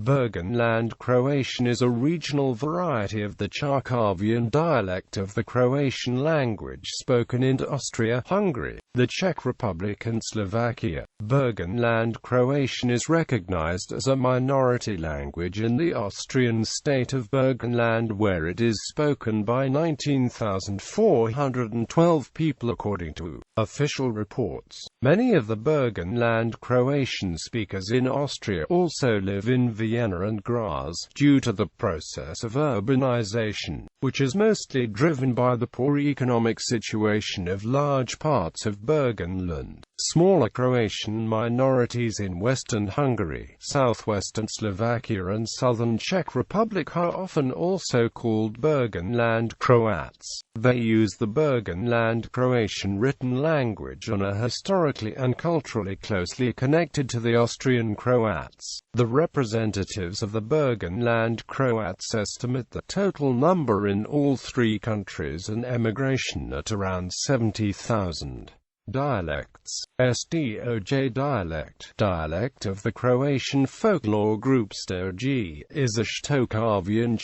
Burgenland Croatian is a regional variety of the Chakavian dialect of the Croatian language spoken in Austria, Hungary, the Czech Republic and Slovakia. Burgenland Croatian is recognized as a minority language in the Austrian state of Burgenland, where it is spoken by 19,412 people according to official reports. Many of the Burgenland Croatian speakers in Austria also live in Vienna and Graz, due to the process of urbanization, which is mostly driven by the poor economic situation of large parts of Burgenland.Smaller Croatian minorities in western Hungary, southwestern Slovakia and southern Czech Republic are often also called Burgenland Croats. They use the Burgenland Croatian written language and are historically and culturally closely connected to the Austrian Croats. The representatives of the Burgenland Croats estimate the total number in all three countries and emigration at around 70,000. Dialects. SDOJ dialect. Dialect of the Croatian folklore group SDOJ is a Chakavian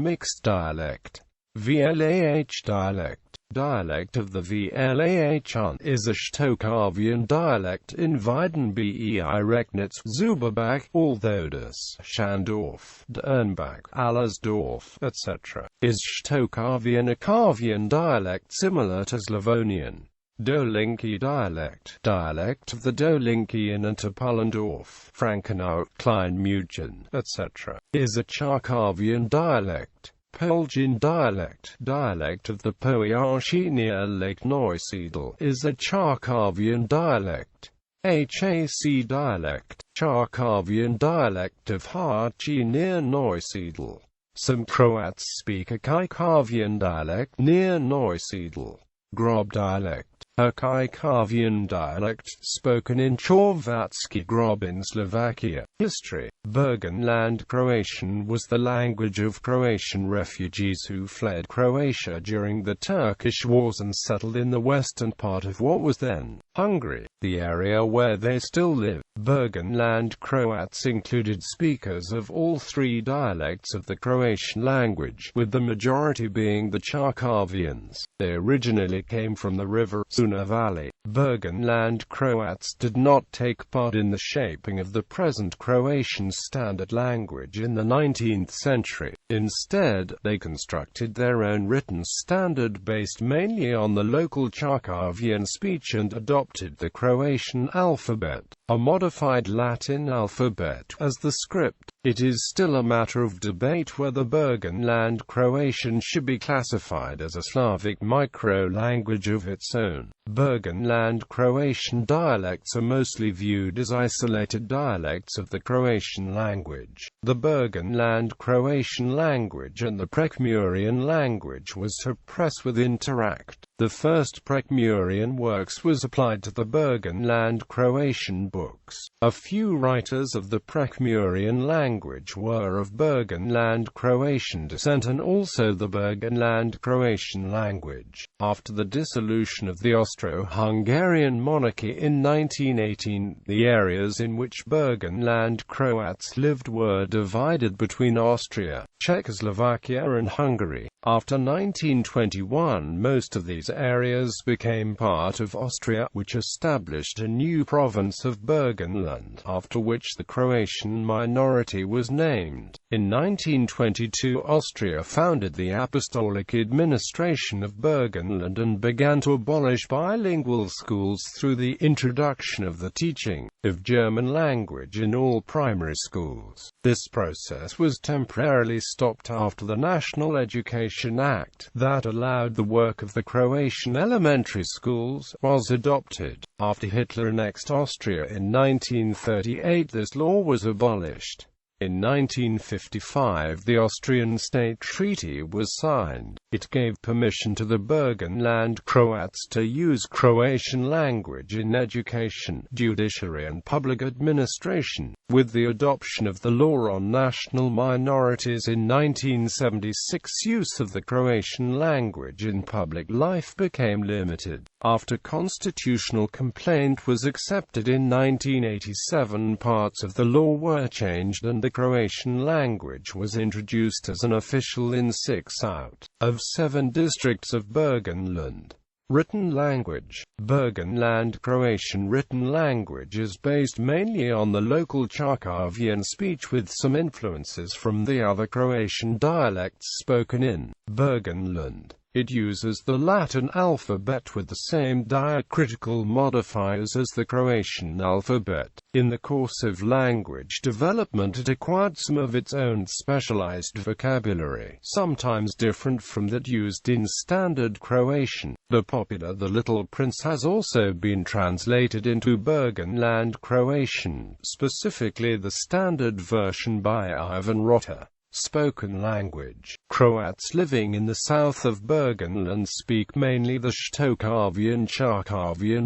mixed dialect. VLAH dialect. Dialect of the VLAH is a Chakavian dialect in Weiden bei Recknitz, Zuberbach, Althodus, Schandorf, Dernbach, Allersdorf, etc. Is Chakavian a Kavian dialect similar to Slavonian. Dolinki dialect. Dialect of the Dolinkian and Topollendorf, Frankenau, Kleinmüchen, etc. is a Chakavian dialect. Polgian dialect. Dialect of the Poiashi near Lake Neusiedl is a Chakavian dialect. HAC dialect. Chakavian dialect of Hachi near Neusiedl. Some Croats speak a Chakavian dialect near Neusiedl. Grob dialect. A Chakavian dialect spoken in Chorvatsky Grob in Slovakia. History. Burgenland Croatian was the language of Croatian refugees who fled Croatia during the Turkish Wars and settled in the western part of what was then Hungary, the area where they still live. Burgenland Croats included speakers of all three dialects of the Croatian language, with the majority being the Chakavians. They originally came from the river Una Valley. Burgenland Croats did not take part in the shaping of the present Croatian standard language in the 19th century. Instead, they constructed their own written standard based mainly on the local Chakavian speech and adopted the Croatian alphabet, a modified Latin alphabet, as the script. It is still a matter of debate whether Burgenland Croatian should be classified as a Slavic micro-language of its own. Burgenland Croatian dialects are mostly viewed as isolated dialects of the Croatian language. The Burgenland Croatian language and the Prekmurian language was to press with Interact. The first Prekmurian works was applied to the Burgenland Croatian books. A few writers of the Prekmurian language were of Burgenland Croatian descent and also the Burgenland Croatian language. After the dissolution of the Austro-Hungarian monarchy in 1918, the areas in which Burgenland Croats lived were divided between Austria, Czechoslovakia and Hungary. After 1921, most of these areas became part of Austria, which established a new province of Burgenland, after which the Croatian minority was named. In 1922, Austria founded the Apostolic Administration of Burgenland and began to abolish bilingual schools through the introduction of the teaching of German language in all primary schools. This process was temporarily stopped after the National Education Act, that allowed the work of the Croatian elementary schools, was adopted. After Hitler annexed Austria in 1938, this law was abolished. In 1955, the Austrian State Treaty was signed. It gave permission to the Burgenland Croats to use Croatian language in education, judiciary and public administration. With the adoption of the Law on National Minorities in 1976, use of the Croatian language in public life became limited. After constitutional complaint was accepted in 1987, parts of the law were changed and the the Croatian language was introduced as an official in 6 out of 7 districts of Burgenland. Written language. Burgenland Croatian written language is based mainly on the local Chakavian speech with some influences from the other Croatian dialects spoken in Burgenland. It uses the Latin alphabet with the same diacritical modifiers as the Croatian alphabet. In the course of language development it acquired some of its own specialized vocabulary, sometimes different from that used in standard Croatian. The popular The Little Prince has also been translated into Burgenland Croatian, specifically the standard version by Ivan Rota. Spoken language. Croats living in the south of Burgenland speak mainly the Chakavian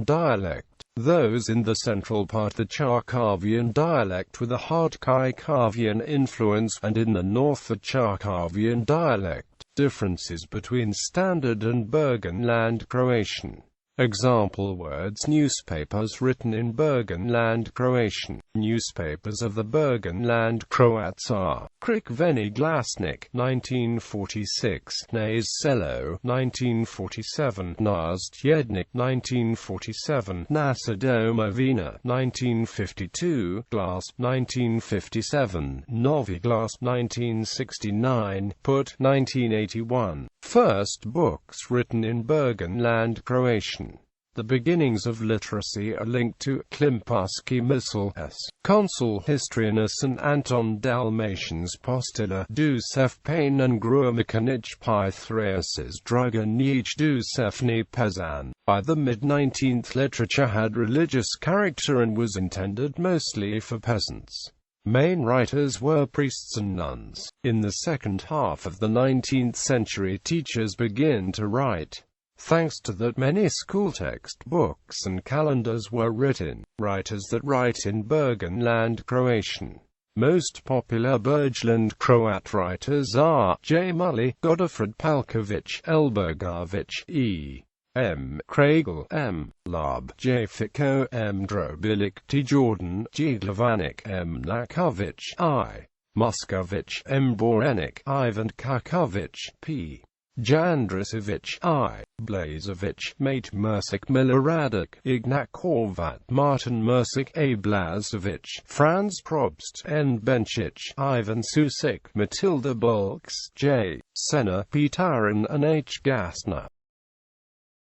dialect. Those in the central part the Chakavian dialect with a hard Chakavian influence, and in the north the Chakavian dialect. Differences between Standard and Burgenland Croatian. Example words: newspapers written in Burgenland Croatian. Newspapers of the Burgenland Croats are Crikveni Glasnik 1946, Nays Selo 1947, Nas Tjednik 1947, Nasa Domovina 1952, Glas 1957, Novi Glas 1969, Put 1981. First books written in Burgenland Croatian. The beginnings of literacy are linked to Klimparski Misl S. Consul Histrianus and Anton Dalmatians Postula Dusef Pain and Grgur Mekinić Pythraeus Druga Nij Dusefni Pezan. By the mid-19th literature had religious character and was intended mostly for peasants. Main writers were priests and nuns. In the second half of the 19th century teachers began to write. Thanks to that, many school textbooks and calendars were written. Writers that write in Burgenland Croatian. Most popular Burgenland Croat writers are J. Mully, Godofred Palković, Elbergović, E. M. Kragel, M. Lab, J. Fico, M. Drobilic, T. Jordan, G. Glavanik, M. Nakovic, I. Moskovic, M. Borenik, Ivan Kakovic, P. Jandrisevic, I. Blazovic, Mate Mersic, Miloradic, Ignat Korvat, Martin Mersic, A. Blazovic, Franz Probst, N. Benčić, Ivan Susic, Matilda Bulks, J. Senna, P. Taran and H. Gasner.